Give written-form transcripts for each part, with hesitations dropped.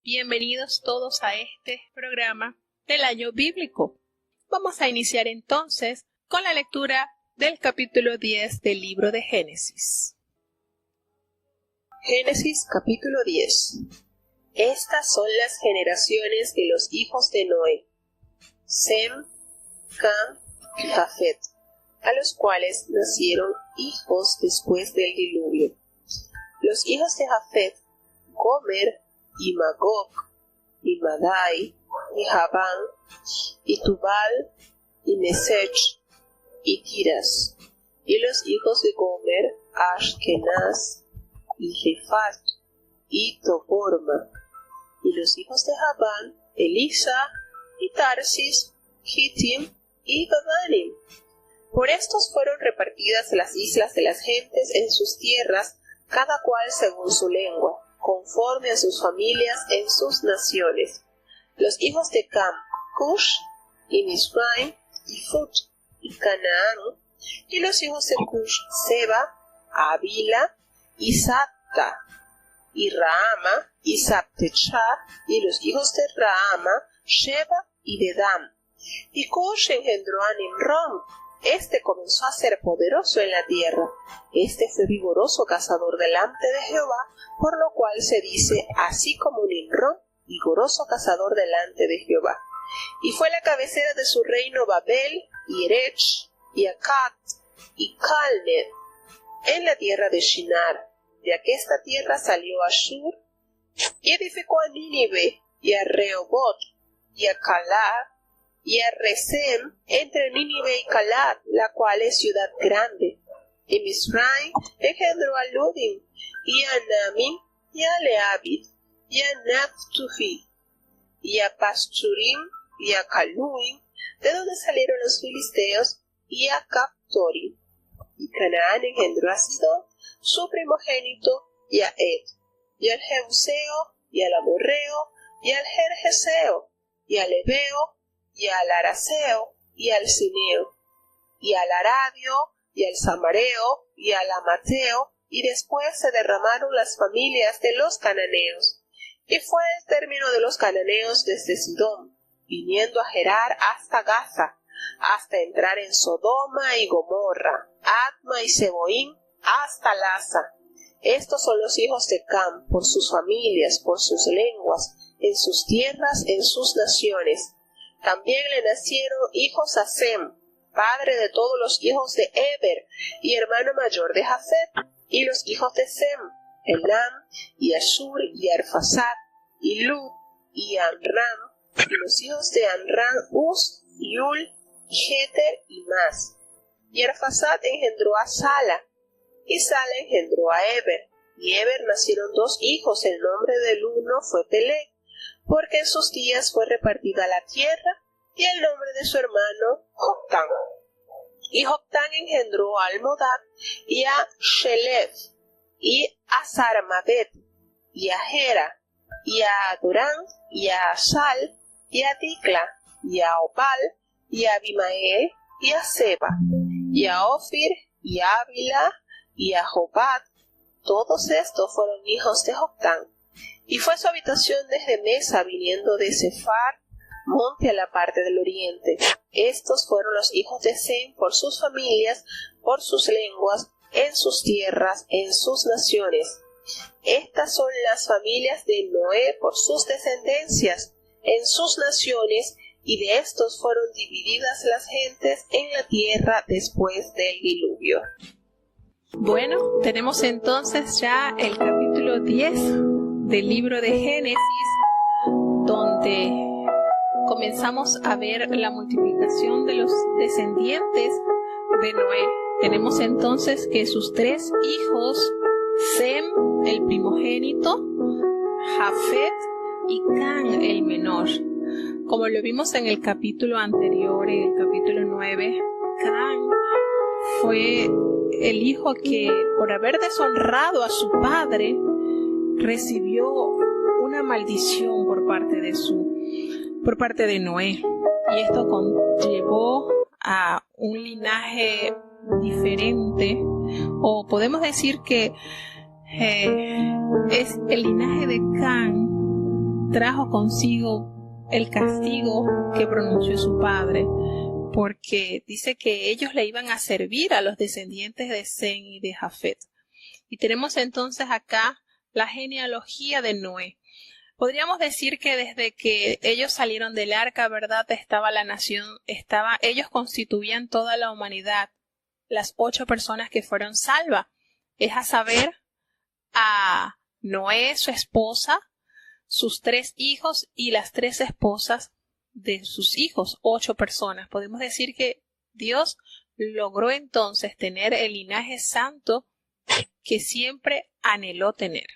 Bienvenidos todos a este programa del año bíblico. Vamos a iniciar entonces con la lectura del capítulo 10 del libro de Génesis. Génesis capítulo 10. Estas son las generaciones de los hijos de Noé, Sem, Cam y Jafet, a los cuales nacieron hijos después del diluvio. Los hijos de Jafet, Gomer, y Magog, y Madai, y Javán, y Tubal, y Mesech, y Tiras. Y los hijos de Gomer, Ashkenaz, y Rifat, y Toborma. Y los hijos de Javán, Elisa, y Tarsis, Kittim, y Gavanim. Por estos fueron repartidas las islas de las gentes en sus tierras, cada cual según su lengua, conforme a sus familias en sus naciones. Los hijos de Cam, Cush, y Misraim, y Fut, y Canaán. Y los hijos de Cush, Seba, Avila, y Sabta, y Raama, y Sabtechar. Y los hijos de Raama, Sheba, y Dedam. Y Cush engendró a Nimrod. Este comenzó a ser poderoso en la tierra. Este fue vigoroso cazador delante de Jehová, por lo cual se dice, así como Nimrod, vigoroso cazador delante de Jehová. Y fue la cabecera de su reino Babel, y Erech, y Acat, y Calne, en la tierra de Shinar. De aquesta tierra salió Ashur, y edificó a Nínive, y a Rehoboth, y a Calad, y a Resem, entre Nínive y Calad, la cual es ciudad grande. Y Misraim engendró a Ludim, y a Namim, y a Leabit, y a Naphtuhi, y a Pasturim, y a Caluim, de donde salieron los filisteos, y a Captorim. Y Canaán engendró a Sidón, su primogénito, y a Ed, y al Jebuseo, y al Amorreo, y al Gergeseo, y al Ebeo, y al Araseo, y al Cineo, y al Arabio, y al Samareo, y al Amateo, y después se derramaron las familias de los cananeos. Y fue el término de los cananeos desde Sidón, viniendo a Gerar hasta Gaza, hasta entrar en Sodoma y Gomorra, Adma y Seboín, hasta Laza. Estos son los hijos de Cam, por sus familias, por sus lenguas, en sus tierras, en sus naciones. También le nacieron hijos a Sem, padre de todos los hijos de Eber, y hermano mayor de Jafet. Y los hijos de Sem, Elam, y Ashur, y Arphasad, y Lud, y Amram. Y los hijos de Amram, Uz, y Ul, y Jeter, y Mas. Y Arphasad engendró a Sala, y Sala engendró a Eber. Y Eber nacieron dos hijos, el nombre del uno fue Peleg, porque en sus días fue repartida la tierra, y el nombre de su hermano Joctán. Y Joctán engendró a Almodad, y a Shelef, y a Sarmadet, y a Gera, y a Adorán, y a Asal, y a Dicla, y a Opal, y a Abimael, y a Seba, y a Ofir, y a Ávila, y a Jobad. Todos estos fueron hijos de Joctán. Y fue su habitación desde Mesa, viniendo de Sefar, monte a la parte del oriente. Estos fueron los hijos de Sem por sus familias, por sus lenguas, en sus tierras, en sus naciones. Estas son las familias de Noé por sus descendencias, en sus naciones, y de estos fueron divididas las gentes en la tierra después del diluvio. Bueno, tenemos entonces ya el capítulo 10 del libro de Génesis, donde comenzamos a ver la multiplicación de los descendientes de Noé. Tenemos entonces que sus tres hijos, Sem, el primogénito, Jafet y Cam, el menor. Como lo vimos en el capítulo anterior, en el capítulo 9, Cam fue el hijo que, por haber deshonrado a su padre, recibió una maldición por parte de Noé, y esto conllevó a un linaje diferente, o podemos decir que es el linaje de Cam trajo consigo el castigo que pronunció su padre, porque dice que ellos le iban a servir a los descendientes de Sem y de Jafet. Y tenemos entonces acá la genealogía de Noé. Podríamos decir que desde que ellos salieron del arca, ¿verdad? Estaba la nación, ellos constituían toda la humanidad, las 8 personas que fueron salvas. Es a saber, a Noé, su esposa, sus 3 hijos y las 3 esposas de sus hijos, 8 personas. Podemos decir que Dios logró entonces tener el linaje santo que siempre anheló tener.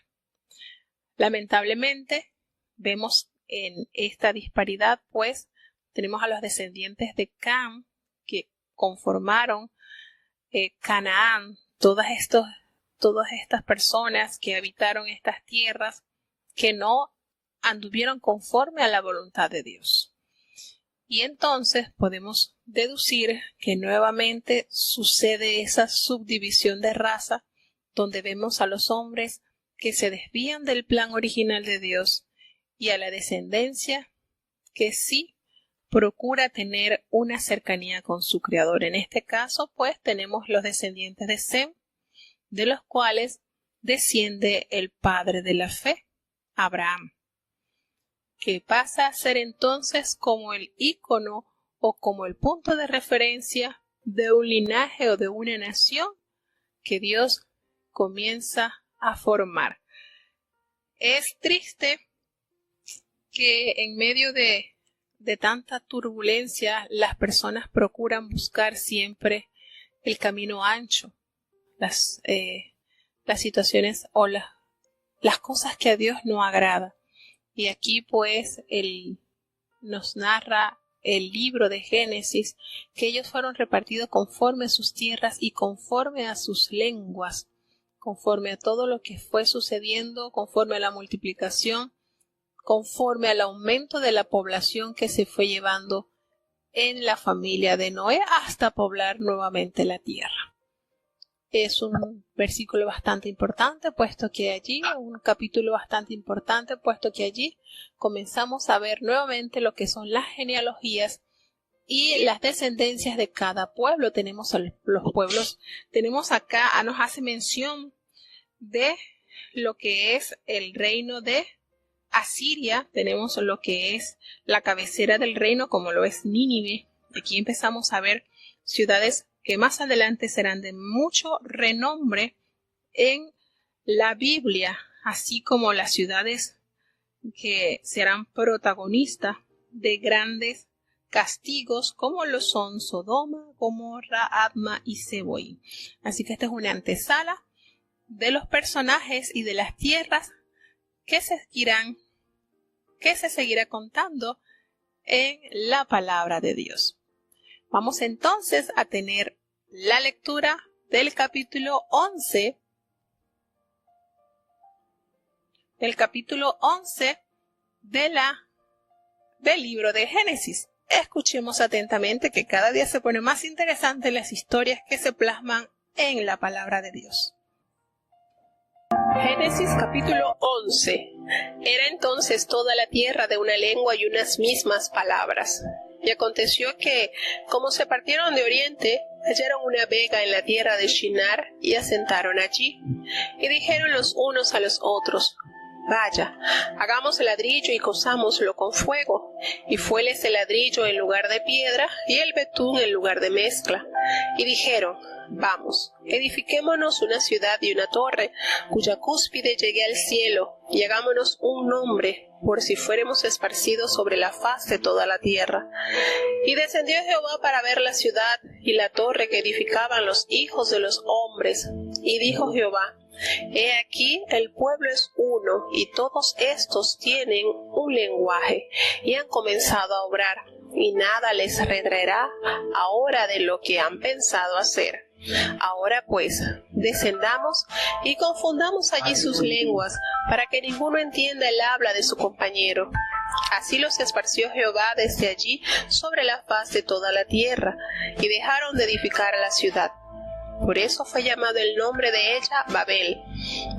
Lamentablemente, vemos en esta disparidad, pues, tenemos a los descendientes de Cam, que conformaron Canaán, todas estas personas que habitaron estas tierras, que no anduvieron conforme a la voluntad de Dios. Y entonces podemos deducir que nuevamente sucede esa subdivisión de raza, donde vemos a los hombres que se desvían del plan original de Dios y a la descendencia que sí procura tener una cercanía con su Creador. En este caso, pues, tenemos los descendientes de Sem, de los cuales desciende el padre de la fe, Abraham, que pasa a ser entonces como el ícono o como el punto de referencia de un linaje o de una nación que Dios comienza a formar. Es triste que en medio de tanta turbulencia las personas procuran buscar siempre el camino ancho, las situaciones o las cosas que a Dios no agrada. Y aquí pues nos narra el libro de Génesis que ellos fueron repartidos conforme a sus tierras y conforme a sus lenguas, conforme a todo lo que fue sucediendo, conforme a la multiplicación, conforme al aumento de la población que se fue llevando en la familia de Noé hasta poblar nuevamente la tierra. Es un versículo bastante importante, puesto que allí, un capítulo bastante importante, puesto que allí comenzamos a ver nuevamente lo que son las genealogías y las descendencias de cada pueblo. Tenemos los pueblos, tenemos acá, nos hace mención de lo que es el reino de Asiria, tenemos lo que es la cabecera del reino, como lo es Nínive. Aquí empezamos a ver ciudades que más adelante serán de mucho renombre en la Biblia, así como las ciudades que serán protagonistas de grandes castigos como lo son Sodoma, Gomorra, Adma y Seboín. Así que esta es una antesala de los personajes y de las tierras que se seguirá contando en la palabra de Dios. Vamos entonces a tener la lectura del capítulo 11. Del libro de Génesis. Escuchemos atentamente, que cada día se pone más interesante las historias que se plasman en la palabra de Dios. Génesis capítulo 11. Era entonces toda la tierra de una lengua y unas mismas palabras. Y aconteció que, como se partieron de oriente, hallaron una vega en la tierra de Shinar y asentaron allí. Y dijeron los unos a los otros: Vaya, hagamos el ladrillo y cozámoslo con fuego. Y fuéles el ladrillo en lugar de piedra y el betún en lugar de mezcla. Y dijeron: Vamos, edifiquémonos una ciudad y una torre, cuya cúspide llegue al cielo, y hagámonos un nombre, por si fuéremos esparcidos sobre la faz de toda la tierra. Y descendió Jehová para ver la ciudad y la torre que edificaban los hijos de los hombres. Y dijo Jehová: He aquí, el pueblo es uno, y todos estos tienen un lenguaje, y han comenzado a obrar, y nada les retraerá ahora de lo que han pensado hacer. Ahora pues, descendamos y confundamos allí sus lenguas, para que ninguno entienda el habla de su compañero. Así los esparció Jehová desde allí sobre la faz de toda la tierra, y dejaron de edificar la ciudad. Por eso fue llamado el nombre de ella Babel,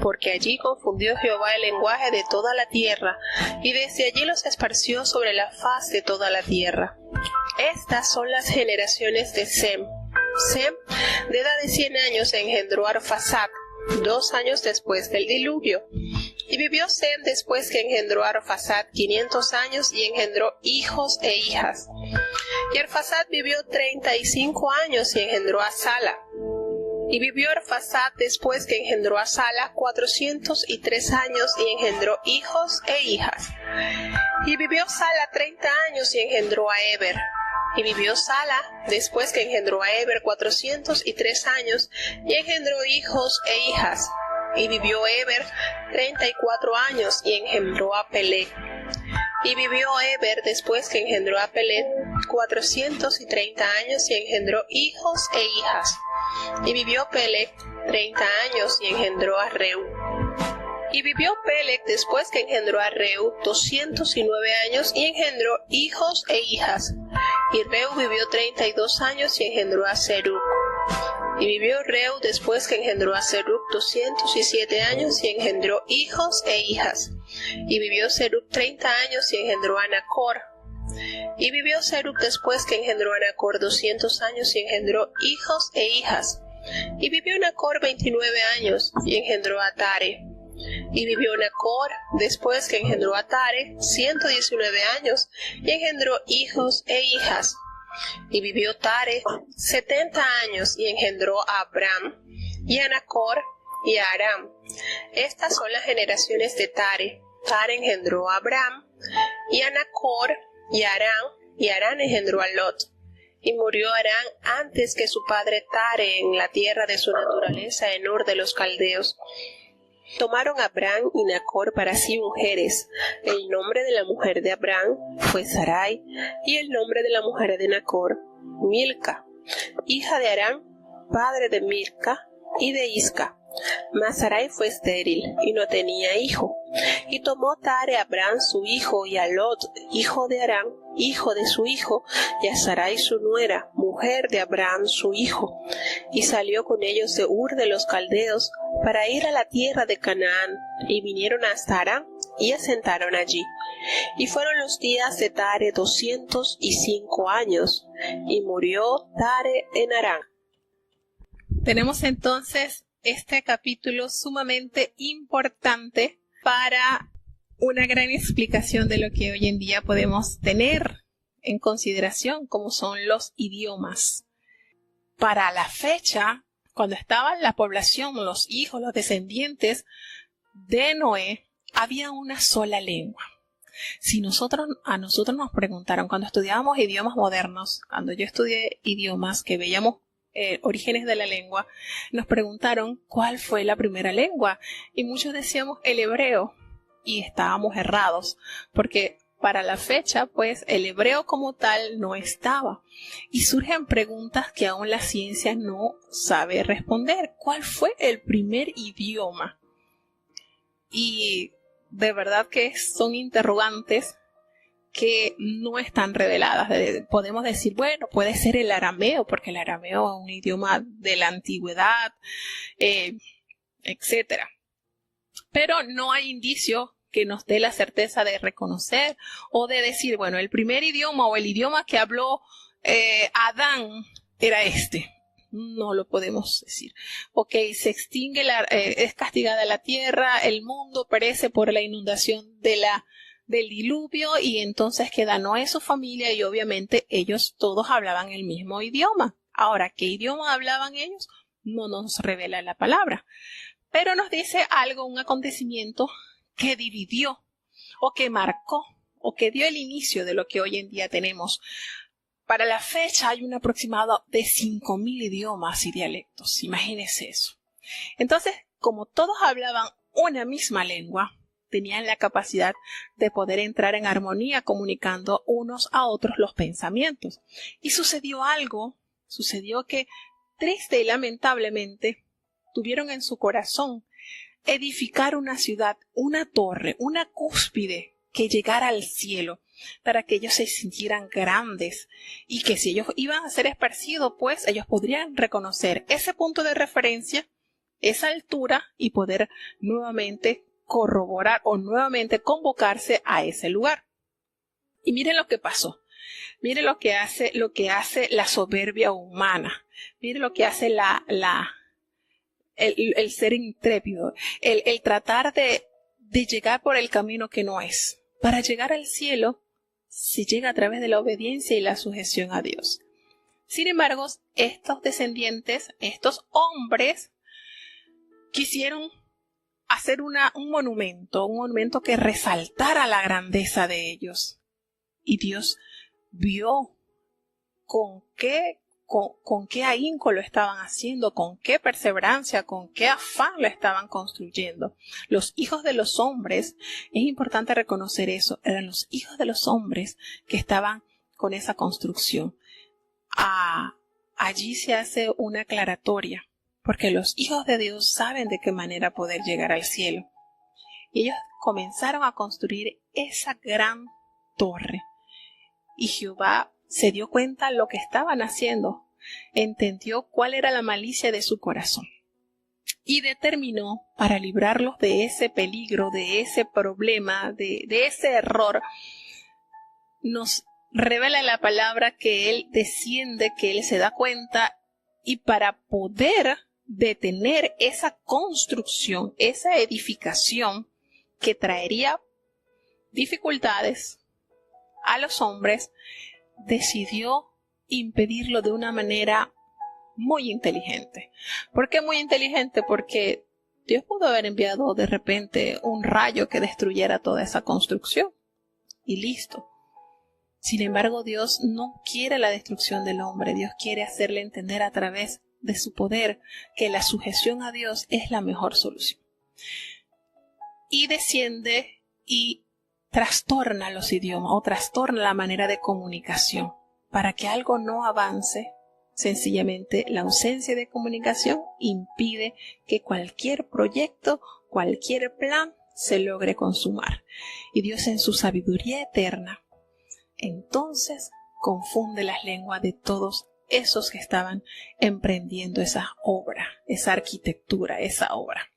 porque allí confundió Jehová el lenguaje de toda la tierra, y desde allí los esparció sobre la faz de toda la tierra. Estas son las generaciones de Sem. Sem, de edad de 100 años, engendró a Arfaxad, 2 años después del diluvio. Y vivió Sem después que engendró a Arfaxad 500 años y engendró hijos e hijas. Y Arfaxad vivió 35 años y engendró a Sala. Y vivió Arfaxad después que engendró a Sala 403 años y engendró hijos e hijas. Y vivió Sala 30 años y engendró a Eber. Y vivió Sala después que engendró a Eber 403 años y engendró hijos e hijas. Y vivió Eber 34 años y engendró a Peleg. Y vivió Eber después que engendró a Peleg 430 años y engendró hijos e hijas. Y vivió Peleg 30 años y engendró a Reu. Y vivió Peleg después que engendró a Reu 209 años y engendró hijos e hijas. Y Reu vivió 32 años y engendró a Serug. Y vivió Reu después que engendró a Serug 207 años y engendró hijos e hijas. Y vivió Serug 30 años y engendró a Nacor. Y vivió Serug después que engendró a Nacor 200 años y engendró hijos e hijas. Y vivió Nacor 29 años y engendró a Tare. Y vivió Nacor después que engendró a Tare 119 años y engendró hijos e hijas. Y vivió Tare 70 años y engendró a Abram y a Nacor y a Aram. Estas son las generaciones de Tare. Tare engendró a Abram y a Nacor y a Aram, y Aram engendró a Lot. Y murió Aram antes que su padre Tare en la tierra de su naturaleza en Ur de los Caldeos. Tomaron a Abram y Nacor para sí mujeres. El nombre de la mujer de Abram fue Sarai, y el nombre de la mujer de Nacor, Milca, hija de Aram, padre de Milca y de Isca. Mas Sarai fue estéril y no tenía hijo. Y tomó Tare a Abram su hijo y a Lot, hijo de Aram, hijo de su hijo, y a Sarai su nuera, mujer de Abram su hijo, y salió con ellos de Ur de los Caldeos para ir a la tierra de Canaán, y vinieron hasta Aram y asentaron allí. Y fueron los días de Tare 205 años, y murió Tare en Aram. Tenemos entonces este capítulo sumamente importante para una gran explicación de lo que hoy en día podemos tener en consideración, como son los idiomas. Para la fecha, cuando estaba la población, los hijos, los descendientes de Noé, había una sola lengua. Si a nosotros nos preguntaron, cuando estudiábamos idiomas modernos, cuando yo estudié idiomas que veíamos orígenes de la lengua, nos preguntaron cuál fue la primera lengua y muchos decíamos el hebreo y estábamos errados porque para la fecha pues el hebreo como tal no estaba y surgen preguntas que aún la ciencia no sabe responder. ¿Cuál fue el primer idioma? Y de verdad que son interrogantes que no están reveladas. Podemos decir, bueno, puede ser el arameo, porque el arameo es un idioma de la antigüedad, etc. Pero no hay indicio que nos dé la certeza de reconocer o de decir, bueno, el primer idioma o el idioma que habló Adán era este. No lo podemos decir. Ok, se extingue, es castigada la tierra, el mundo perece por la inundación del diluvio y entonces queda Noé, su familia y obviamente ellos todos hablaban el mismo idioma. Ahora, ¿qué idioma hablaban ellos? No nos revela la palabra, pero nos dice algo, un acontecimiento que dividió o que marcó o que dio el inicio de lo que hoy en día tenemos. Para la fecha hay un aproximado de 5.000 idiomas y dialectos, imagínense eso. Entonces, como todos hablaban una misma lengua, tenían la capacidad de poder entrar en armonía comunicando unos a otros los pensamientos. Y sucedió que triste y lamentablemente tuvieron en su corazón edificar una ciudad, una torre, una cúspide que llegara al cielo. para que ellos se sintieran grandes y que si ellos iban a ser esparcidos, pues ellos podrían reconocer ese punto de referencia, esa altura y poder nuevamente corroborar o nuevamente convocarse a ese lugar. Y miren lo que pasó. Miren lo que hace la soberbia humana. Miren lo que hace el ser intrépido, el tratar de llegar por el camino que no es. Para llegar al cielo, se llega a través de la obediencia y la sujeción a Dios. Sin embargo, estos descendientes, estos hombres, quisieron hacer un monumento que resaltara la grandeza de ellos. Y Dios vio con qué ahínco lo estaban haciendo, con qué perseverancia, con qué afán lo estaban construyendo. Los hijos de los hombres, es importante reconocer eso, eran los hijos de los hombres que estaban con esa construcción. Allí se hace una aclaratoria, porque los hijos de Dios saben de qué manera poder llegar al cielo. Y ellos comenzaron a construir esa gran torre. Y Jehová se dio cuenta de lo que estaban haciendo, entendió cuál era la malicia de su corazón y determinó, para librarlos de ese peligro, de ese problema, de ese error, nos revela la palabra que Él desciende, que Él se da cuenta, y para poder detener esa construcción, esa edificación que traería dificultades a los hombres, decidió impedirlo de una manera muy inteligente. ¿Por qué muy inteligente? Porque Dios pudo haber enviado de repente un rayo que destruyera toda esa construcción y listo. Sin embargo, Dios no quiere la destrucción del hombre. Dios quiere hacerle entender a través de su poder que la sujeción a Dios es la mejor solución. Y desciende y trastorna los idiomas o trastorna la manera de comunicación. Para que algo no avance, sencillamente la ausencia de comunicación impide que cualquier proyecto, cualquier plan se logre consumar. Y Dios, en su sabiduría eterna, entonces confunde las lenguas de todos esos que estaban emprendiendo esa obra, esa arquitectura, esa obra.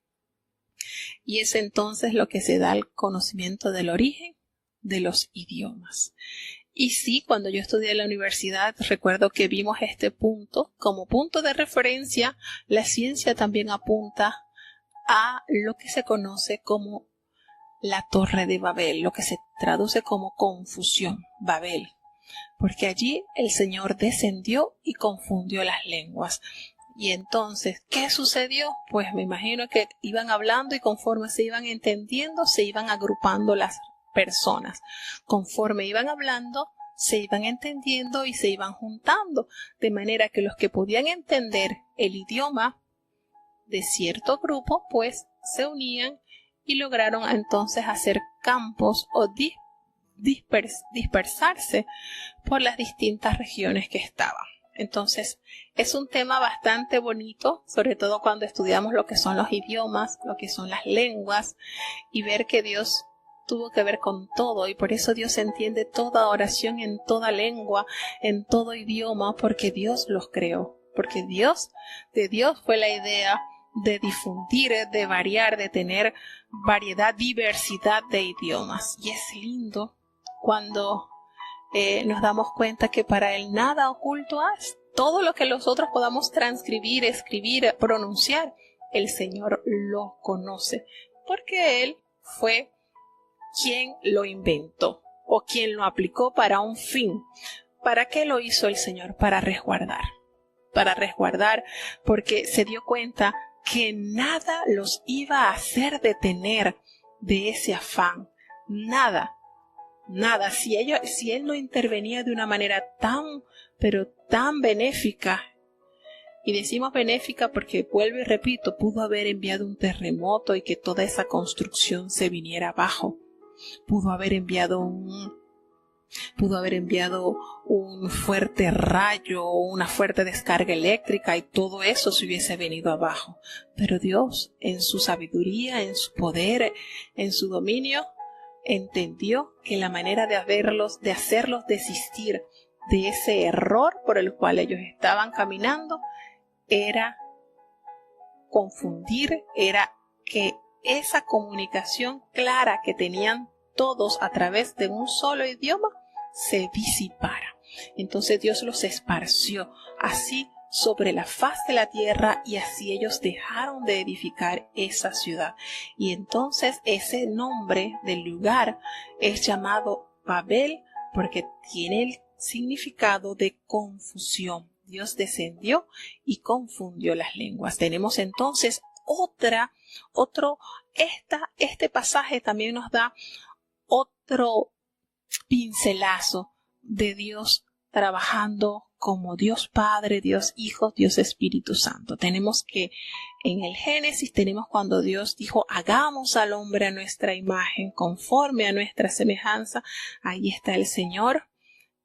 Y es entonces lo que se da el conocimiento del origen de los idiomas. Y sí, cuando yo estudié en la universidad, recuerdo que vimos este punto como punto de referencia. La ciencia también apunta a lo que se conoce como la Torre de Babel, lo que se traduce como confusión, Babel, porque allí el Señor descendió y confundió las lenguas. Y entonces, ¿qué sucedió? Pues me imagino que iban hablando y conforme se iban entendiendo, se iban agrupando las personas. Conforme iban hablando, se iban entendiendo y se iban juntando, de manera que los que podían entender el idioma de cierto grupo, pues se unían y lograron entonces hacer campos o dispersarse por las distintas regiones que estaban. Entonces, es un tema bastante bonito, sobre todo cuando estudiamos lo que son los idiomas, lo que son las lenguas, y ver que Dios tuvo que ver con todo, y por eso Dios entiende toda oración en toda lengua, en todo idioma, porque Dios los creó, porque de Dios fue la idea de difundir, de variar, de tener variedad, diversidad de idiomas. Y es lindo cuando nos damos cuenta que para Él nada oculto es. Todo lo que nosotros podamos transcribir, escribir, pronunciar, el Señor lo conoce, porque Él fue quien lo inventó o quien lo aplicó para un fin. ¿Para qué lo hizo el Señor? Para resguardar, porque se dio cuenta que nada los iba a hacer detener de ese afán, nada. Si Él no intervenía de una manera pero tan benéfica, y decimos benéfica porque, vuelvo y repito, pudo haber enviado un terremoto y que toda esa construcción se viniera abajo, pudo haber enviado un fuerte rayo o una fuerte descarga eléctrica y todo eso se hubiese venido abajo, pero Dios, en su sabiduría, en su poder, en su dominio, entendió que la manera de hacerlos desistir de ese error por el cual ellos estaban caminando era confundir, era que esa comunicación clara que tenían todos a través de un solo idioma se disipara. Entonces Dios los esparció así sobre la faz de la tierra y así ellos dejaron de edificar esa ciudad. Y entonces ese nombre del lugar es llamado Babel porque tiene el significado de confusión. Dios descendió y confundió las lenguas. Tenemos entonces este pasaje también nos da otro pincelazo de Dios trabajando como Dios Padre, Dios Hijo, Dios Espíritu Santo. Tenemos que en el Génesis tenemos cuando Dios dijo hagamos al hombre a nuestra imagen, conforme a nuestra semejanza. Ahí está el Señor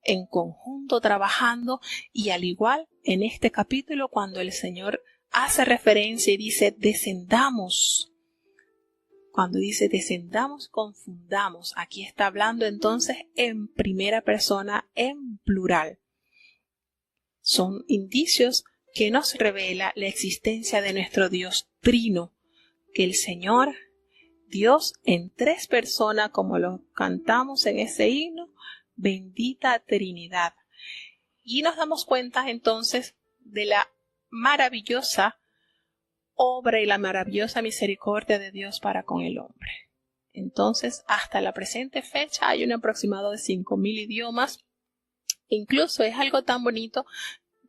en conjunto trabajando, y al igual en este capítulo cuando el Señor hace referencia y dice descendamos. Cuando dice descendamos, confundamos. Aquí está hablando entonces en primera persona, en plural. Son indicios que nos revela la existencia de nuestro Dios trino, que el Señor, Dios en tres personas, como lo cantamos en ese himno, bendita Trinidad. Y nos damos cuenta entonces de la maravillosa obra y la maravillosa misericordia de Dios para con el hombre. Entonces, hasta la presente fecha hay un aproximado de 5,000 idiomas. Incluso es algo tan bonito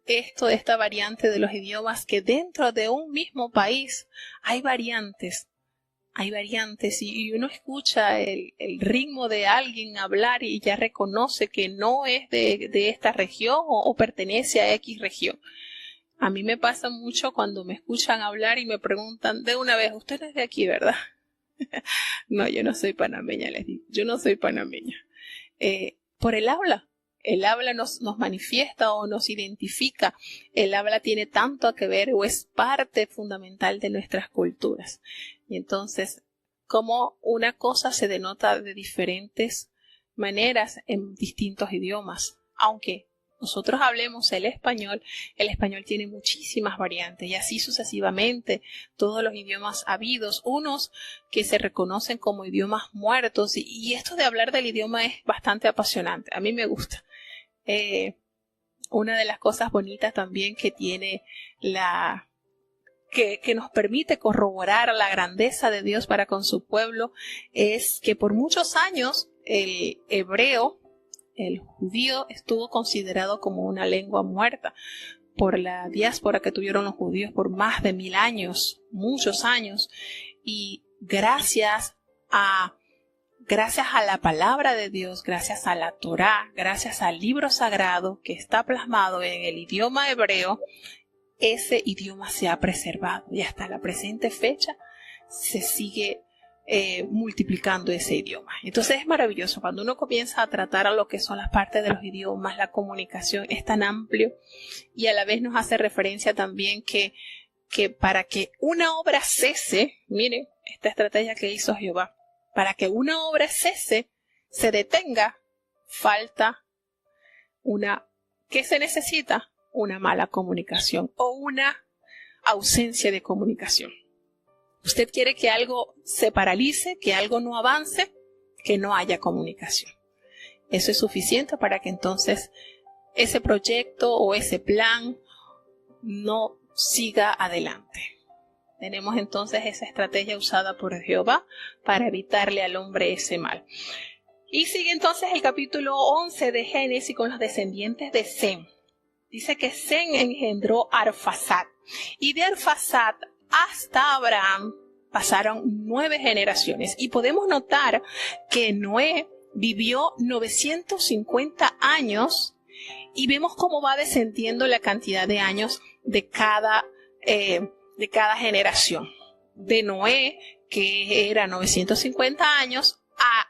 esto de esta variante de los idiomas, que dentro de un mismo país hay variantes y uno escucha el ritmo de alguien hablar y ya reconoce que no es de esta región o pertenece a X región. A mí me pasa mucho cuando me escuchan hablar y me preguntan de una vez, usted es de aquí, ¿verdad? No, yo no soy panameña, les digo, yo no soy panameña. Por el habla. El habla nos manifiesta o nos identifica. El habla tiene tanto que ver o es parte fundamental de nuestras culturas. Y entonces, como una cosa se denota de diferentes maneras en distintos idiomas. Aunque nosotros hablemos el español tiene muchísimas variantes y así sucesivamente todos los idiomas habidos, unos que se reconocen como idiomas muertos y esto de hablar del idioma es bastante apasionante, a mí me gusta. Una de las cosas bonitas también que tiene que nos permite corroborar la grandeza de Dios para con su pueblo es que por muchos años el hebreo, el judío, estuvo considerado como una lengua muerta por la diáspora que tuvieron los judíos por más de 1000 años, muchos años, y gracias a la palabra de Dios, gracias a la Torá, gracias al libro sagrado que está plasmado en el idioma hebreo, ese idioma se ha preservado y hasta la presente fecha se sigue multiplicando ese idioma. Entonces es maravilloso cuando uno comienza a tratar a lo que son las partes de los idiomas, la comunicación es tan amplio y a la vez nos hace referencia también que para que una obra cese, miren esta estrategia que hizo Jehová, para que una obra cese, se detenga, falta ¿qué se necesita? Una mala comunicación o una ausencia de comunicación. Usted quiere que algo se paralice, que algo no avance, que no haya comunicación. Eso es suficiente para que entonces ese proyecto o ese plan no siga adelante. Tenemos entonces esa estrategia usada por Jehová para evitarle al hombre ese mal. Y sigue entonces el capítulo 11 de Génesis con los descendientes de Sem. Dice que Sem engendró a Arfaxad y de Arfaxad hasta Abraham pasaron 9 generaciones y podemos notar que Noé vivió 950 años y vemos cómo va descendiendo la cantidad de años de cada generación. De Noé, que era 950 años, a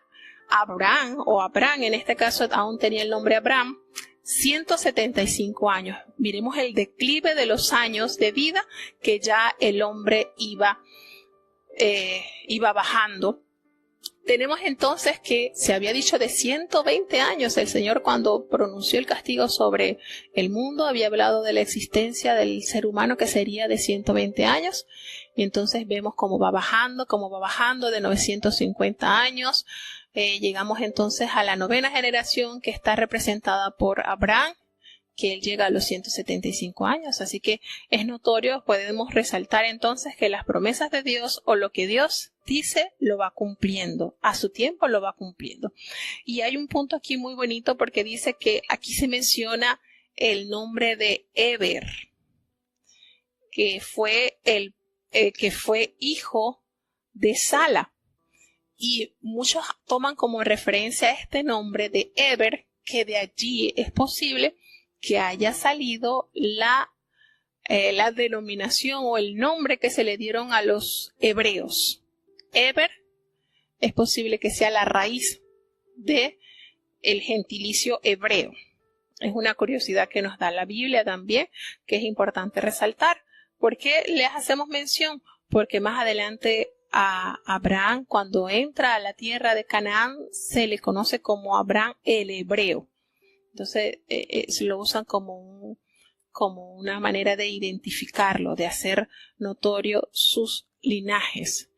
Abraham en este caso aún tenía el nombre Abraham, 175 años. Miremos el declive de los años de vida que ya el hombre iba bajando. tenemos entonces que se había dicho de 120 años. El Señor, cuando pronunció el castigo sobre el mundo, había hablado de la existencia del ser humano, que sería de 120 años. Y entonces vemos cómo va bajando de 950 años. Llegamos entonces a la 9ª generación, que está representada por Abraham, que él llega a los 175 años. Así que es notorio, podemos resaltar entonces que las promesas de Dios, o lo que Dios dice, lo va cumpliendo. A su tiempo lo va cumpliendo. Y hay un punto aquí muy bonito, porque dice que aquí se menciona el nombre de Eber, que fue hijo de Sala. Y muchos toman como referencia este nombre de Eber, que de allí es posible que haya salido la denominación o el nombre que se le dieron a los hebreos. Eber es posible que sea la raíz de el gentilicio hebreo. Es una curiosidad que nos da la Biblia también, que es importante resaltar. ¿Por qué les hacemos mención? Porque más adelante a Abraham, cuando entra a la tierra de Canaán, se le conoce como Abraham el hebreo. Entonces lo usan como una manera de identificarlo, de hacer notorio sus linajes.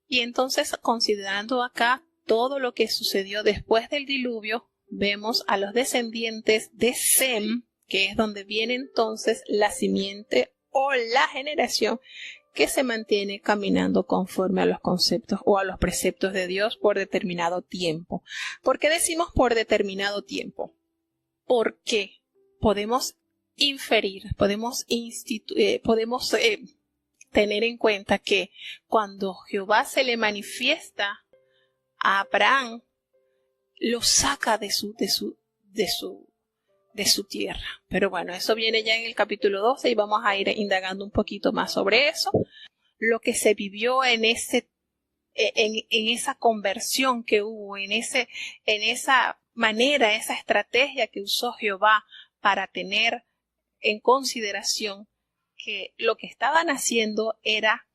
Y entonces, considerando acá todo lo que sucedió después del diluvio, vemos a los descendientes de Sem, que es donde viene entonces la simiente o la generación que se mantiene caminando conforme a los conceptos o a los preceptos de Dios por determinado tiempo. ¿Por qué decimos por determinado tiempo? Porque podemos inferir, podemos tener en cuenta que cuando Jehová se le manifiesta a Abraham, lo saca de su tierra. Pero bueno, eso viene ya en el capítulo 12 y vamos a ir indagando un poquito más sobre eso. Lo que se vivió en esa conversión que hubo, en esa manera, esa estrategia que usó Jehová para tener en consideración que lo que estaban haciendo era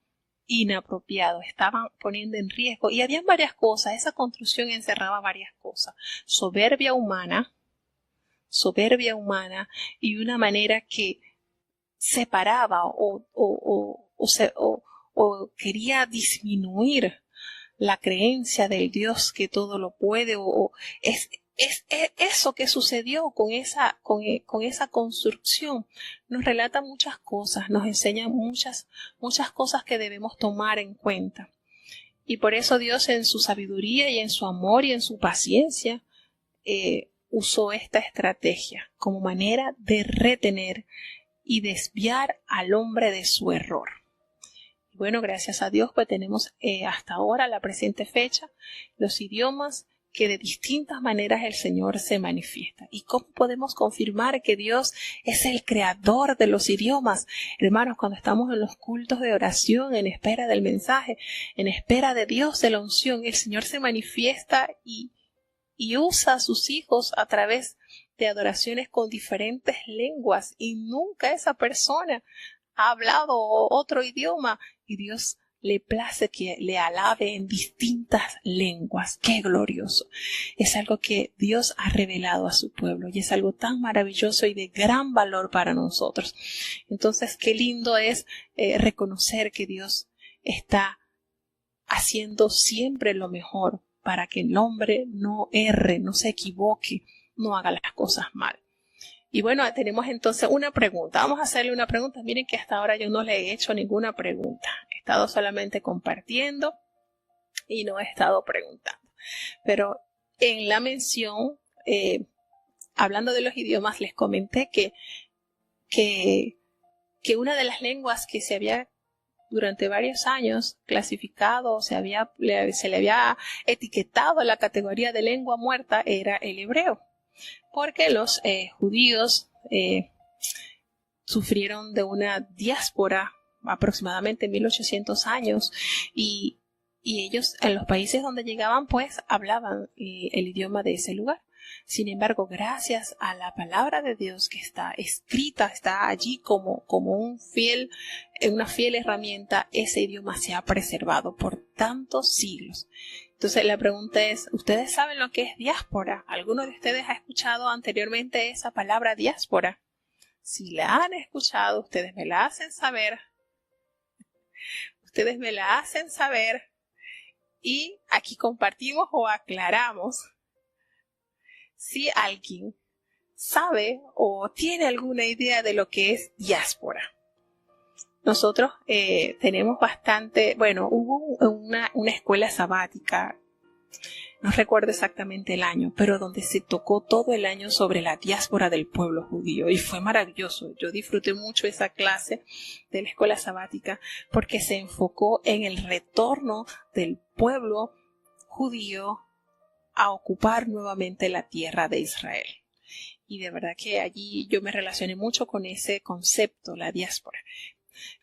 inapropiado, estaban poniendo en riesgo, y habían varias cosas. Esa construcción encerraba varias cosas: soberbia humana y una manera que separaba o quería disminuir la creencia del Dios que todo lo puede, es eso que sucedió con esa construcción. Nos relata muchas cosas, nos enseña muchas cosas que debemos tomar en cuenta. Y por eso Dios, en su sabiduría y en su amor y en su paciencia, usó esta estrategia como manera de retener y desviar al hombre de su error. Y bueno, gracias a Dios, pues tenemos hasta ahora, la presente fecha, los idiomas que de distintas maneras el Señor se manifiesta. ¿Y cómo podemos confirmar que Dios es el creador de los idiomas? Hermanos, cuando estamos en los cultos de oración, en espera del mensaje, en espera de Dios, de la unción, el Señor se manifiesta y usa a sus hijos a través de adoraciones con diferentes lenguas, y nunca esa persona ha hablado otro idioma y Dios le place que le alabe en distintas lenguas. ¡Qué glorioso! Es algo que Dios ha revelado a su pueblo y es algo tan maravilloso y de gran valor para nosotros. Entonces, qué lindo es reconocer que Dios está haciendo siempre lo mejor para que el hombre no erre, no se equivoque, no haga las cosas mal. Y bueno, tenemos entonces una pregunta. Vamos a hacerle una pregunta. Miren que hasta ahora yo no le he hecho ninguna pregunta. He estado solamente compartiendo y no he estado preguntando. Pero en la mención, hablando de los idiomas, les comenté que una de las lenguas que se había durante varios años clasificado, se le había etiquetado a la categoría de lengua muerta, era el hebreo. Porque los judíos sufrieron de una diáspora aproximadamente 1800 años y ellos en los países donde llegaban pues hablaban el idioma de ese lugar. Sin embargo, gracias a la palabra de Dios que está escrita, está allí como una fiel herramienta, ese idioma se ha preservado por tantos siglos. Entonces la pregunta es, ¿ustedes saben lo que es diáspora? ¿Alguno de ustedes ha escuchado anteriormente esa palabra diáspora? Si la han escuchado, ustedes me la hacen saber. Ustedes me la hacen saber y aquí compartimos o aclaramos si alguien sabe o tiene alguna idea de lo que es diáspora. Nosotros tenemos bastante, hubo una escuela sabática, no recuerdo exactamente el año, pero donde se tocó todo el año sobre la diáspora del pueblo judío y fue maravilloso. Yo disfruté mucho esa clase de la escuela sabática porque se enfocó en el retorno del pueblo judío a ocupar nuevamente la tierra de Israel. Y de verdad que allí yo me relacioné mucho con ese concepto, la diáspora.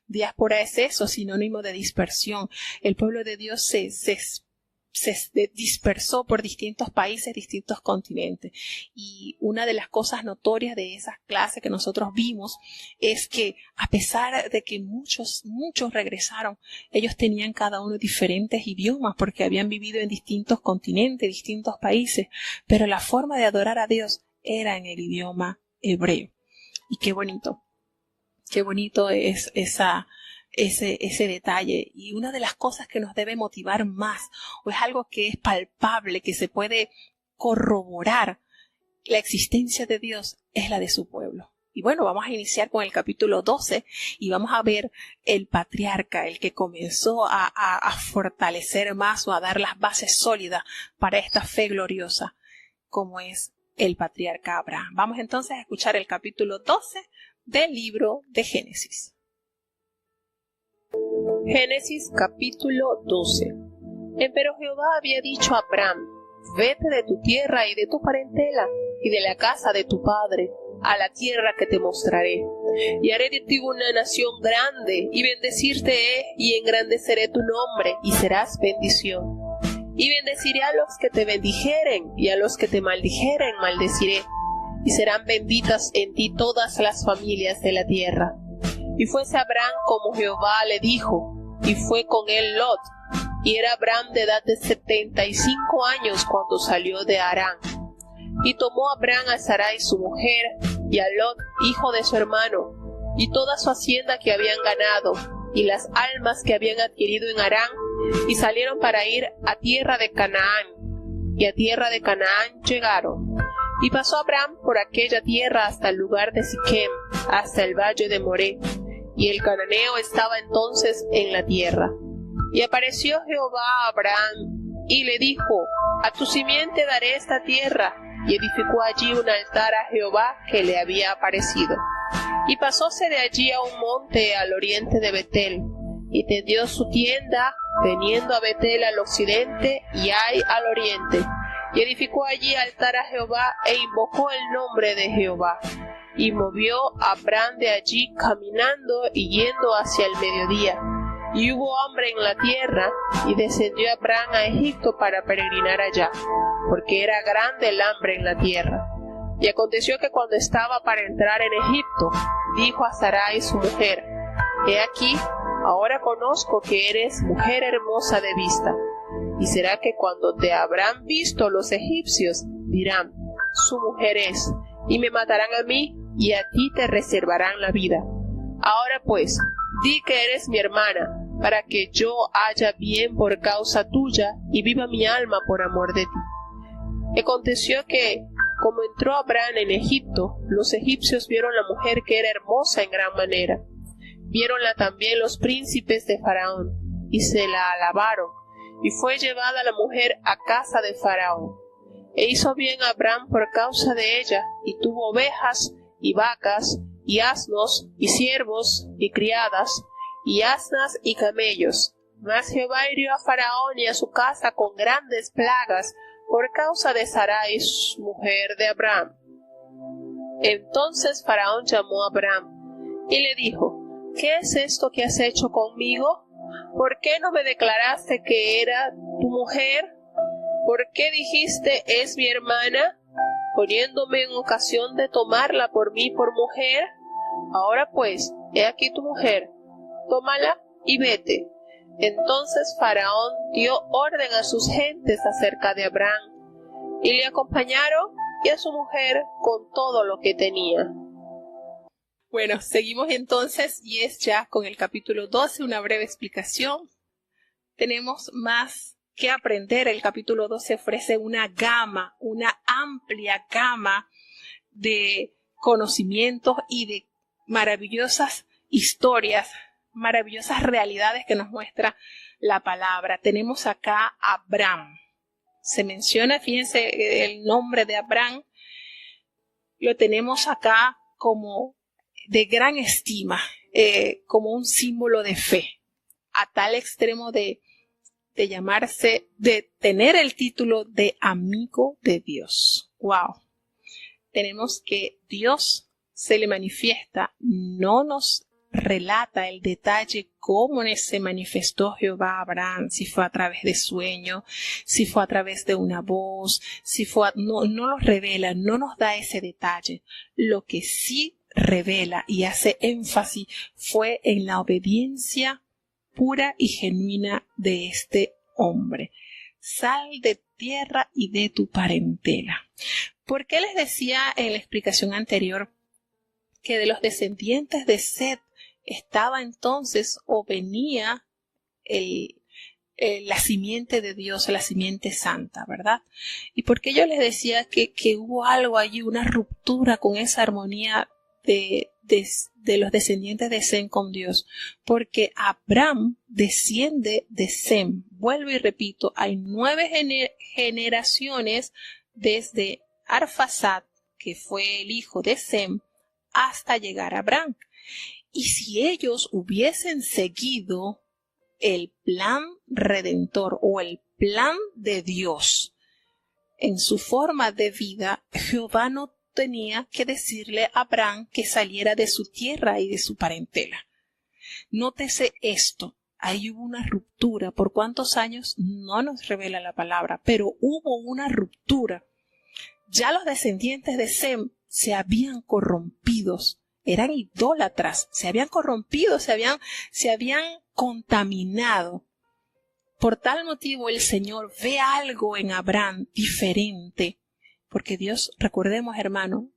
Diáspora es eso, sinónimo de dispersión. El pueblo de Dios se dispersó por distintos países, distintos continentes. Y una de las cosas notorias de esas clases que nosotros vimos es que a pesar de que muchos regresaron, ellos tenían cada uno diferentes idiomas porque habían vivido en distintos continentes, distintos países, pero la forma de adorar a Dios era en el idioma hebreo. Y qué bonito es ese detalle. Y una de las cosas que nos debe motivar más, o es algo que es palpable, que se puede corroborar la existencia de Dios, es la de su pueblo. Y bueno, vamos a iniciar con el capítulo 12 y vamos a ver el patriarca, el que comenzó a fortalecer más o a dar las bases sólidas para esta fe gloriosa, como es el patriarca Abraham. Vamos entonces a escuchar el capítulo 12 del libro de Génesis. Génesis capítulo 12. Empero Jehová había dicho a Abraham: vete de tu tierra y de tu parentela y de la casa de tu padre a la tierra que te mostraré, y haré de ti una nación grande, y bendecirte he, y engrandeceré tu nombre, y serás bendición. Y bendeciré a los que te bendijeren, y a los que te maldijeren maldeciré, y serán benditas en ti todas las familias de la tierra. Y fuese Abraham como Jehová le dijo, y fue con él Lot, y era Abraham de edad de 75 años cuando salió de Harán. Y tomó Abraham a Sarai su mujer, y a Lot, hijo de su hermano, y toda su hacienda que habían ganado, y las almas que habían adquirido en Harán, y salieron para ir a tierra de Canaán. Y a tierra de Canaán llegaron. Y pasó Abraham por aquella tierra hasta el lugar de Siquem, hasta el valle de Moré, y el cananeo estaba entonces en la tierra. Y apareció Jehová a Abraham, y le dijo: a tu simiente daré esta tierra, y edificó allí un altar a Jehová que le había aparecido. Y pasóse de allí a un monte al oriente de Betel, y tendió su tienda, teniendo a Betel al occidente y Ai al oriente, y edificó allí altar a Jehová, e invocó el nombre de Jehová. Y movió a Abraham de allí caminando y yendo hacia el mediodía. Y hubo hambre en la tierra, y descendió Abraham a Egipto para peregrinar allá, porque era grande el hambre en la tierra. Y aconteció que cuando estaba para entrar en Egipto, dijo a Sarai su mujer: he aquí, ahora conozco que eres mujer hermosa de vista. Y será que cuando te habrán visto los egipcios, dirán: su mujer es, y me matarán a mí, y a ti te reservarán la vida. Ahora pues, di que eres mi hermana, para que yo haya bien por causa tuya, y viva mi alma por amor de ti. Y aconteció que, como entró Abraham en Egipto, los egipcios vieron la mujer que era hermosa en gran manera. Viéronla también los príncipes de Faraón, y se la alabaron, y fue llevada la mujer a casa de Faraón. E hizo bien Abraham por causa de ella, y tuvo ovejas, y vacas, y asnos, y siervos, y criadas, y asnas, y camellos. Mas Jehová hirió a Faraón y a su casa con grandes plagas, por causa de Sarai, mujer de Abraham. Entonces Faraón llamó a Abraham, y le dijo: ¿qué es esto que has hecho conmigo? ¿Por qué no me declaraste que era tu mujer? ¿Por qué dijiste: es mi hermana, poniéndome en ocasión de tomarla por mí por mujer? Ahora pues, he aquí tu mujer, tómala y vete. Entonces Faraón dio orden a sus gentes acerca de Abraham, y le acompañaron y a su mujer con todo lo que tenía. Bueno, seguimos entonces y es ya con el capítulo 12, una breve explicación. Tenemos más que aprender. El capítulo 12 ofrece una amplia gama de conocimientos y de maravillosas historias, maravillosas realidades que nos muestra la palabra. Tenemos acá a Abraham. Se menciona, fíjense, el nombre de Abraham, lo tenemos acá como de gran estima, como un símbolo de fe, a tal extremo de llamarse, de tener el título de amigo de Dios. ¡Wow! Tenemos que Dios se le manifiesta, no nos relata el detalle cómo se manifestó Jehová a Abraham, si fue a través de sueño, si fue a través de una voz, no lo revela, no nos da ese detalle. Lo que sí revela y hace énfasis fue en la obediencia pura y genuina de este hombre. Sal de tierra y de tu parentela. ¿Por qué les decía en la explicación anterior que de los descendientes de Set estaba entonces o venía la simiente de Dios, la simiente santa, ¿verdad? Y por qué yo les decía que hubo algo allí, una ruptura con esa armonía de los descendientes de Sem con Dios, porque Abraham desciende de Sem. Vuelvo y repito, hay 9 generaciones desde Arfaxad, que fue el hijo de Sem, hasta llegar a Abraham. Y si ellos hubiesen seguido el plan redentor o el plan de Dios en su forma de vida, Jehová no tenía que decirle a Abraham que saliera de su tierra y de su parentela. Nótese esto, ahí hubo una ruptura. ¿Por cuántos años? No nos revela la palabra, pero hubo una ruptura. Ya los descendientes de Sem se habían corrompido, eran idólatras, se habían corrompido, se habían contaminado. Por tal motivo el Señor ve algo en Abraham diferente, porque Dios, recordemos hermano,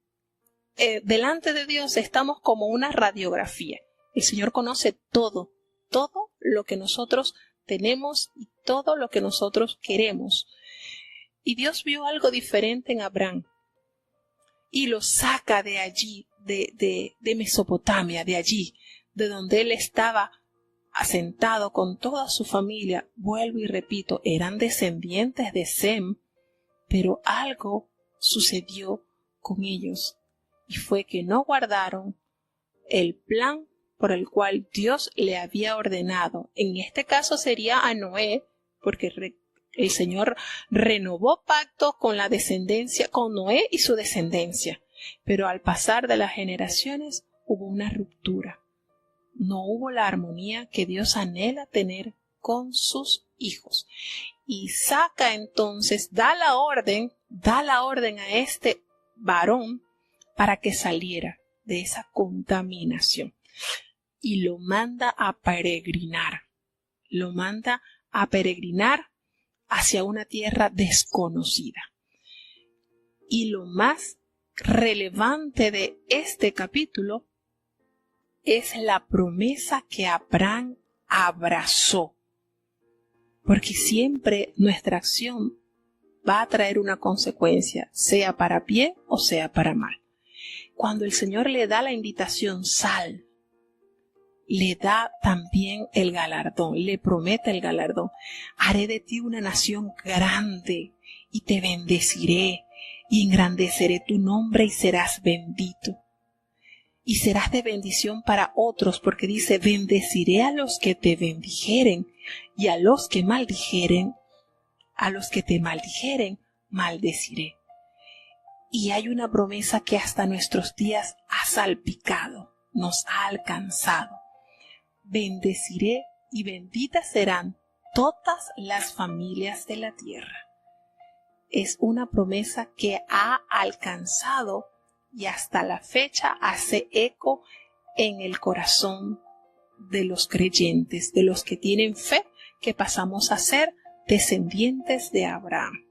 delante de Dios estamos como una radiografía. El Señor conoce todo lo que nosotros tenemos y todo lo que nosotros queremos. Y Dios vio algo diferente en Abraham y lo saca de allí, de Mesopotamia, de allí, de donde él estaba asentado con toda su familia. Vuelvo y repito, eran descendientes de Sem, pero algo sucedió con ellos y fue que no guardaron el plan por el cual Dios le había ordenado. En este caso sería a Noé, porque el Señor renovó pacto con la descendencia, con Noé y su descendencia, pero al pasar de las generaciones hubo una ruptura. No hubo la armonía que Dios anhela tener con sus hijos. Y saca entonces, da la orden a este varón para que saliera de esa contaminación. Y lo manda a peregrinar. Lo manda a peregrinar hacia una tierra desconocida. Y lo más relevante de este capítulo es la promesa que Abraham abrazó. Porque siempre nuestra acción va a traer una consecuencia, sea para bien o sea para mal. Cuando el Señor le da la invitación, sal, le da también el galardón, le promete el galardón. Haré de ti una nación grande y te bendeciré y engrandeceré tu nombre y serás bendito. Y serás de bendición para otros, porque dice, bendeciré a los que te bendijeren y a los que maldijeren, a los que te maldijeren, maldeciré. Y hay una promesa que hasta nuestros días ha salpicado, nos ha alcanzado. Bendeciré y benditas serán todas las familias de la tierra. Es una promesa que ha alcanzado y hasta la fecha hace eco en el corazón de los creyentes, de los que tienen fe, que pasamos a ser descendientes de Abraham.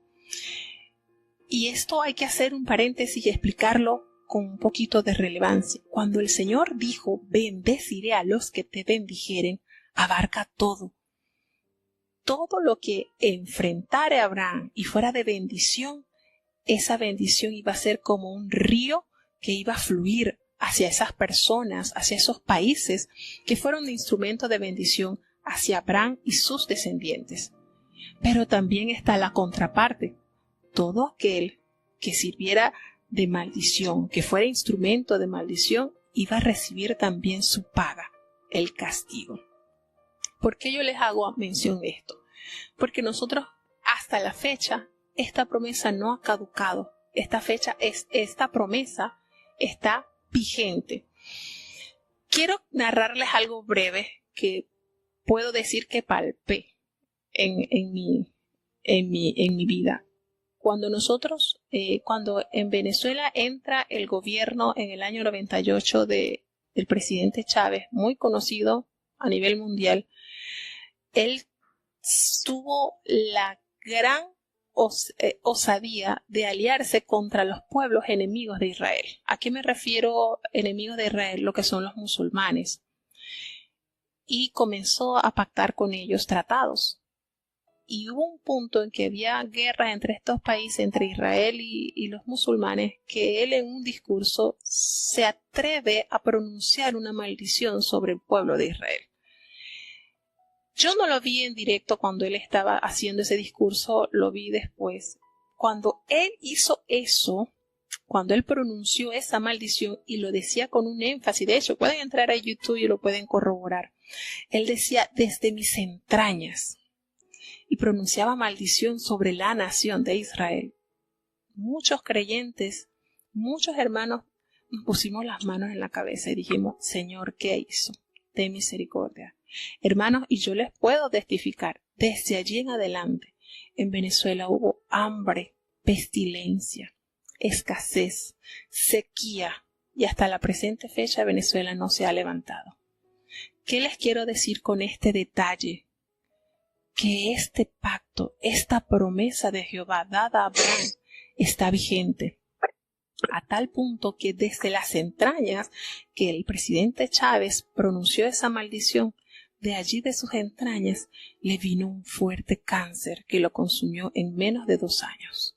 Y esto hay que hacer un paréntesis y explicarlo con un poquito de relevancia. Cuando el Señor dijo, bendeciré a los que te bendijeren, abarca todo. Todo lo que enfrentara a Abraham y fuera de bendición, esa bendición iba a ser como un río que iba a fluir hacia esas personas, hacia esos países que fueron de instrumento de bendición hacia Abraham y sus descendientes. Pero también está la contraparte. Todo aquel que sirviera de maldición, que fuera instrumento de maldición, iba a recibir también su paga, el castigo. ¿Por qué yo les hago mención de esto? Porque nosotros hasta la fecha, esta promesa no ha caducado. Esta promesa está vigente. Quiero narrarles algo breve que puedo decir que palpé en mi vida. Cuando en Venezuela entra el gobierno en el año 98 del presidente Chávez, muy conocido a nivel mundial, él tuvo la gran osadía de aliarse contra los pueblos enemigos de Israel. ¿A qué me refiero enemigos de Israel? Lo que son los musulmanes. Y comenzó a pactar con ellos tratados. Y hubo un punto en que había guerra entre estos países, entre Israel y los musulmanes, que él en un discurso se atreve a pronunciar una maldición sobre el pueblo de Israel. Yo no lo vi en directo cuando él estaba haciendo ese discurso, lo vi después. Cuando él hizo eso, cuando él pronunció esa maldición y lo decía con un énfasis, de hecho pueden entrar a YouTube y lo pueden corroborar, él decía desde mis entrañas y pronunciaba maldición sobre la nación de Israel. Muchos creyentes, muchos hermanos nos pusimos las manos en la cabeza y dijimos, Señor, ¿qué hizo? Ten misericordia. Hermanos, y yo les puedo testificar, desde allí en adelante, en Venezuela hubo hambre, pestilencia, escasez, sequía, y hasta la presente fecha Venezuela no se ha levantado. ¿Qué les quiero decir con este detalle? Que este pacto, esta promesa de Jehová dada a Abraham está vigente. A tal punto que desde las entrañas que el presidente Chávez pronunció esa maldición, de allí de sus entrañas le vino un fuerte cáncer que lo consumió en menos de 2 años.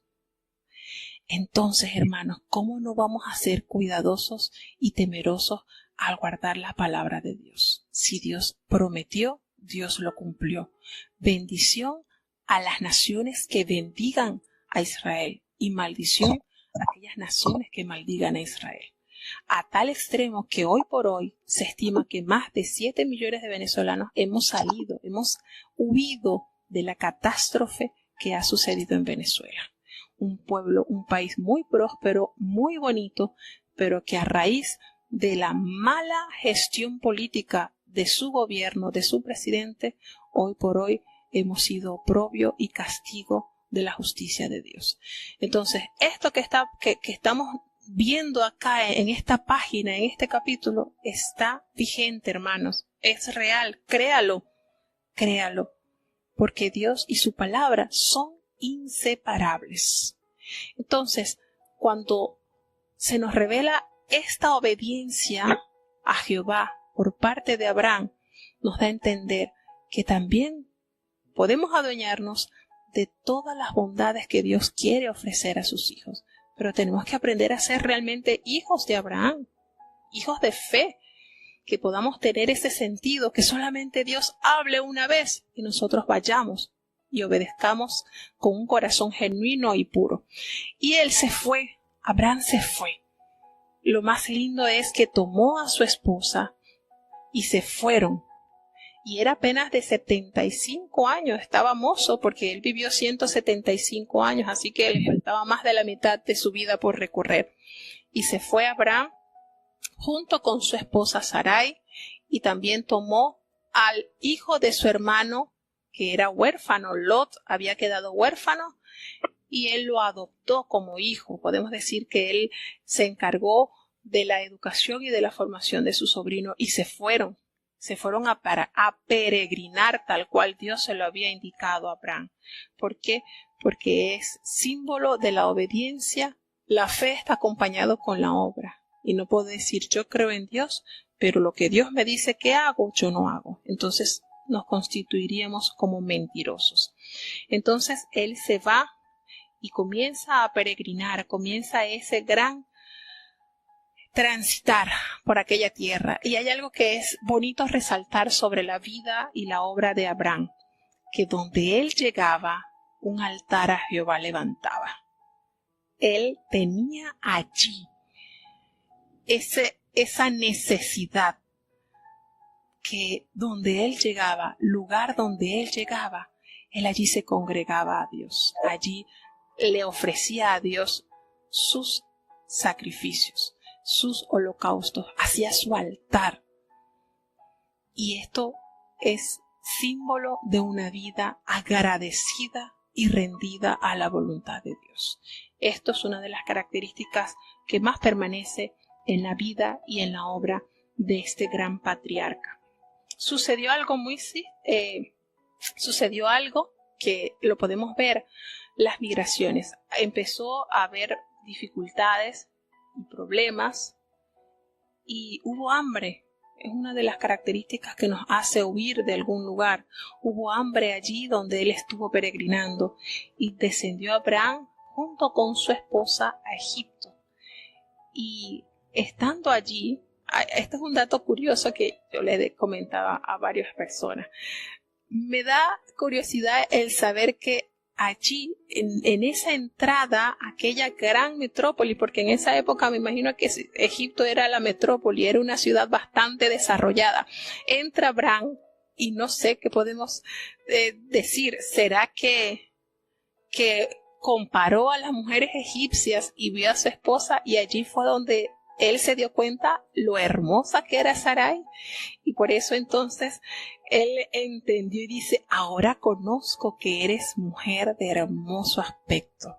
Entonces, hermanos, ¿cómo no vamos a ser cuidadosos y temerosos al guardar la palabra de Dios? Si Dios prometió, Dios lo cumplió. Bendición a las naciones que bendigan a Israel y maldición a aquellas naciones que maldigan a Israel. A tal extremo que hoy por hoy se estima que más de 7 millones de venezolanos hemos huido de la catástrofe que ha sucedido en Venezuela. Un pueblo, un país muy próspero, muy bonito, pero que a raíz de la mala gestión política de su gobierno, de su presidente, hoy por hoy hemos sido oprobio y castigo de la justicia de Dios. Entonces, esto que estamos viendo acá en esta página, en este capítulo, está vigente, hermanos. Es real, créalo, porque Dios y su palabra son inseparables. Entonces, cuando se nos revela esta obediencia a Jehová por parte de Abraham, nos da a entender que también podemos adueñarnos de todas las bondades que Dios quiere ofrecer a sus hijos. Pero tenemos que aprender a ser realmente hijos de Abraham, hijos de fe, que podamos tener ese sentido, que solamente Dios hable una vez y nosotros vayamos y obedezcamos con un corazón genuino y puro. Y él se fue, Abraham se fue. Lo más lindo es que tomó a su esposa y se fueron. Y era apenas de 75 años, estaba mozo porque él vivió 175 años, así que le faltaba más de la mitad de su vida por recorrer. Y se fue Abraham junto con su esposa Sarai y también tomó al hijo de su hermano que era huérfano. Lot había quedado huérfano y él lo adoptó como hijo. Podemos decir que él se encargó de la educación y de la formación de su sobrino y se fueron se fueron a peregrinar tal cual Dios se lo había indicado a Abraham. ¿Por qué? Porque es símbolo de la obediencia. La fe está acompañado con la obra. Y no puedo decir yo creo en Dios, pero lo que Dios me dice que hago, yo no hago. Entonces nos constituiríamos como mentirosos. Entonces él se va y comienza a peregrinar, comienza ese gran transitar por aquella tierra. Y hay algo que es bonito resaltar sobre la vida y la obra de Abraham, que donde él llegaba, un altar a Jehová levantaba. Él tenía allí esa necesidad, que donde él llegaba, lugar donde él llegaba, él allí se congregaba a Dios. Allí le ofrecía a Dios sus sacrificios, sus holocaustos, hacía su altar. Y esto es símbolo de una vida agradecida y rendida a la voluntad de Dios. Esto es una de las características que más permanece en la vida y en la obra de este gran patriarca. Sucedió algo que lo podemos ver, las migraciones. Empezó a haber dificultades y problemas y hubo hambre. Es una de las características que nos hace huir de algún lugar. Hubo hambre allí donde él estuvo peregrinando y descendió Abraham junto con su esposa a Egipto. Y estando allí, este es un dato curioso que yo le comentaba a varias personas. Me da curiosidad el saber que allí, en esa entrada, aquella gran metrópoli, porque en esa época me imagino que Egipto era la metrópoli, era una ciudad bastante desarrollada. Entra Abraham y no sé qué podemos decir. ¿Será que comparó a las mujeres egipcias y vio a su esposa y allí fue donde él se dio cuenta lo hermosa que era Sarai? Y por eso entonces él entendió y dice, ahora conozco que eres mujer de hermoso aspecto.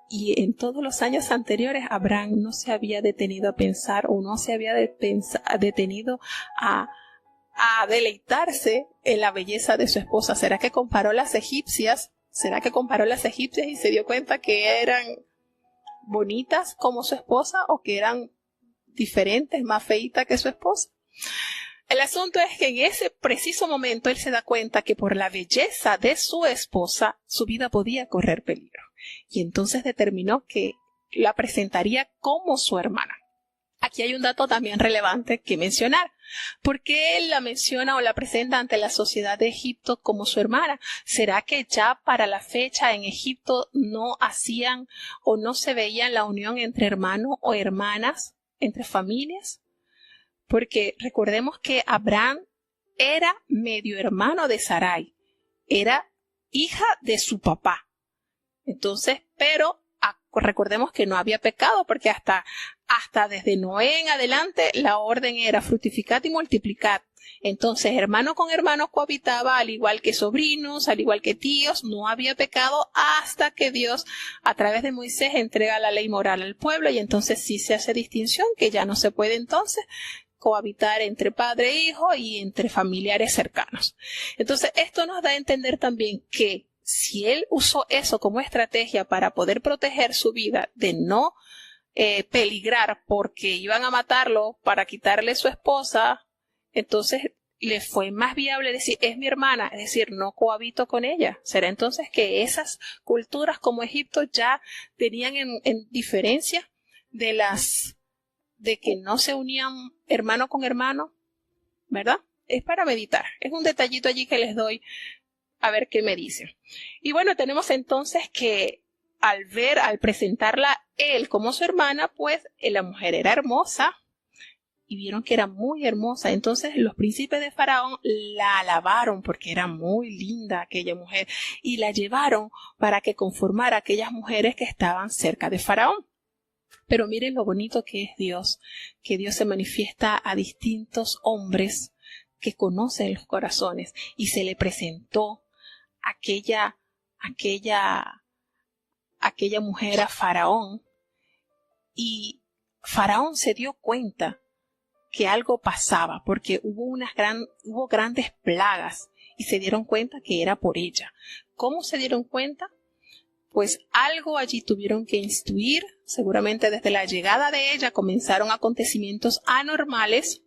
Y en todos los años anteriores Abraham no se había detenido a pensar o no se había detenido a deleitarse en la belleza de su esposa. ¿Será que comparó las egipcias? ¿Será que comparó las egipcias y se dio cuenta que eran bonitas como su esposa o que eran diferentes, más feitas que su esposa? El asunto es que en ese preciso momento él se da cuenta que por la belleza de su esposa su vida podía correr peligro y entonces determinó que la presentaría como su hermana. Aquí hay un dato también relevante que mencionar. ¿Por qué él la menciona o la presenta ante la sociedad de Egipto como su hermana? ¿Será que ya para la fecha en Egipto no hacían o no se veían la unión entre hermanos o hermanas, entre familias? Porque recordemos que Abraham era medio hermano de Sarai, era hija de su papá. Entonces, pero recordemos que no había pecado porque hasta desde Noé en adelante la orden era fructificad y multiplicad. Entonces, hermano con hermano cohabitaba, al igual que sobrinos, al igual que tíos, no había pecado hasta que Dios, a través de Moisés, entrega la ley moral al pueblo y entonces sí se hace distinción, que ya no se puede entonces cohabitar entre padre e hijo y entre familiares cercanos. Entonces, esto nos da a entender también que si él usó eso como estrategia para poder proteger su vida de no peligrar porque iban a matarlo para quitarle su esposa, entonces le fue más viable decir es mi hermana, es decir, no cohabito con ella. Será entonces que esas culturas como Egipto ya tenían en diferencia de que no se unían hermano con hermano, ¿verdad? Es para meditar, es un detallito allí que les doy a ver qué me dicen. Y bueno, tenemos entonces que al presentarla él como su hermana, pues la mujer era hermosa y vieron que era muy hermosa. Entonces los príncipes de Faraón la alabaron porque era muy linda aquella mujer y la llevaron para que conformara a aquellas mujeres que estaban cerca de Faraón. Pero miren lo bonito que es Dios, que Dios se manifiesta a distintos hombres que conocen los corazones y se le presentó aquella mujer a Faraón y Faraón se dio cuenta que algo pasaba, porque hubo grandes plagas y se dieron cuenta que era por ella. ¿Cómo se dieron cuenta? Pues algo allí tuvieron que instruir. Seguramente desde la llegada de ella comenzaron acontecimientos anormales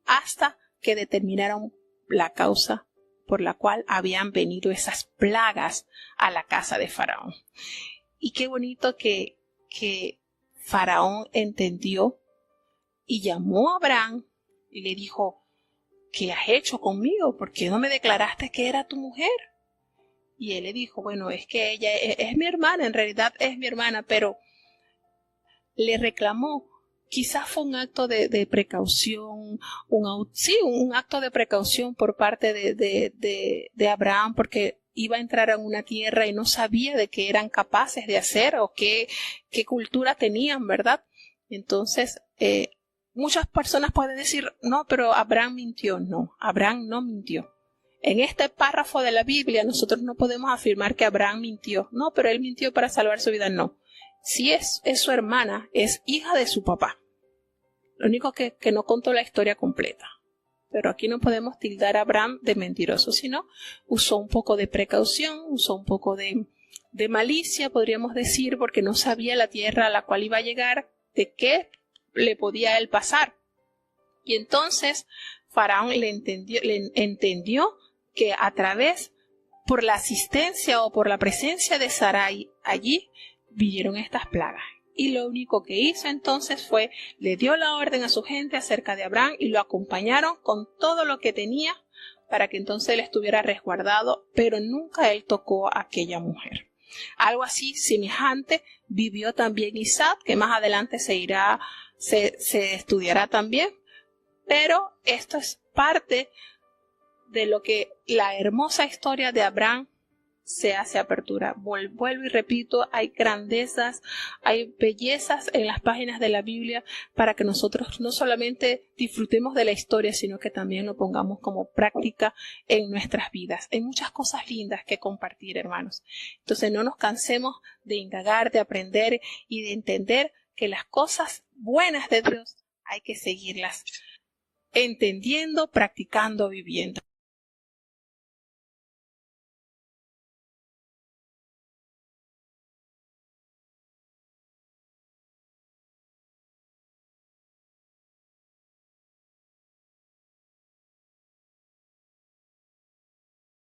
hasta que determinaron la causa por la cual habían venido esas plagas a la casa de Faraón. Y qué bonito que Faraón entendió y llamó a Abraham y le dijo: ¿qué has hecho conmigo? ¿Por qué no me declaraste que era tu mujer? Y él le dijo: bueno, es que ella es mi hermana, en realidad es mi hermana, pero le reclamó. Quizás fue un acto de precaución, un acto de precaución por parte de Abraham, porque iba a entrar en una tierra y no sabía de qué eran capaces de hacer o qué cultura tenían, ¿verdad? Entonces, muchas personas pueden decir: no, pero Abraham mintió. No, Abraham no mintió. En este párrafo de la Biblia nosotros no podemos afirmar que Abraham mintió. No, pero él mintió para salvar su vida. No. Si es su hermana, es hija de su papá. Lo único que no contó la historia completa. Pero aquí no podemos tildar a Abraham de mentiroso, sino usó un poco de precaución, usó un poco de malicia, podríamos decir, porque no sabía la tierra a la cual iba a llegar, de qué le podía a él pasar. Y entonces Faraón le entendió que por la asistencia o por la presencia de Sarai allí, vinieron estas plagas. Y lo único que hizo entonces fue, le dio la orden a su gente acerca de Abraham y lo acompañaron con todo lo que tenía para que entonces él estuviera resguardado, pero nunca él tocó a aquella mujer. Algo así semejante vivió también Isaac, que más adelante se estudiará también, pero esto es parte de lo que la hermosa historia de Abraham se hace apertura. Vuelvo y repito, hay grandezas, hay bellezas en las páginas de la Biblia para que nosotros no solamente disfrutemos de la historia, sino que también lo pongamos como práctica en nuestras vidas. Hay muchas cosas lindas que compartir, hermanos. Entonces no nos cansemos de indagar, de aprender y de entender que las cosas buenas de Dios hay que seguirlas entendiendo, practicando, viviendo.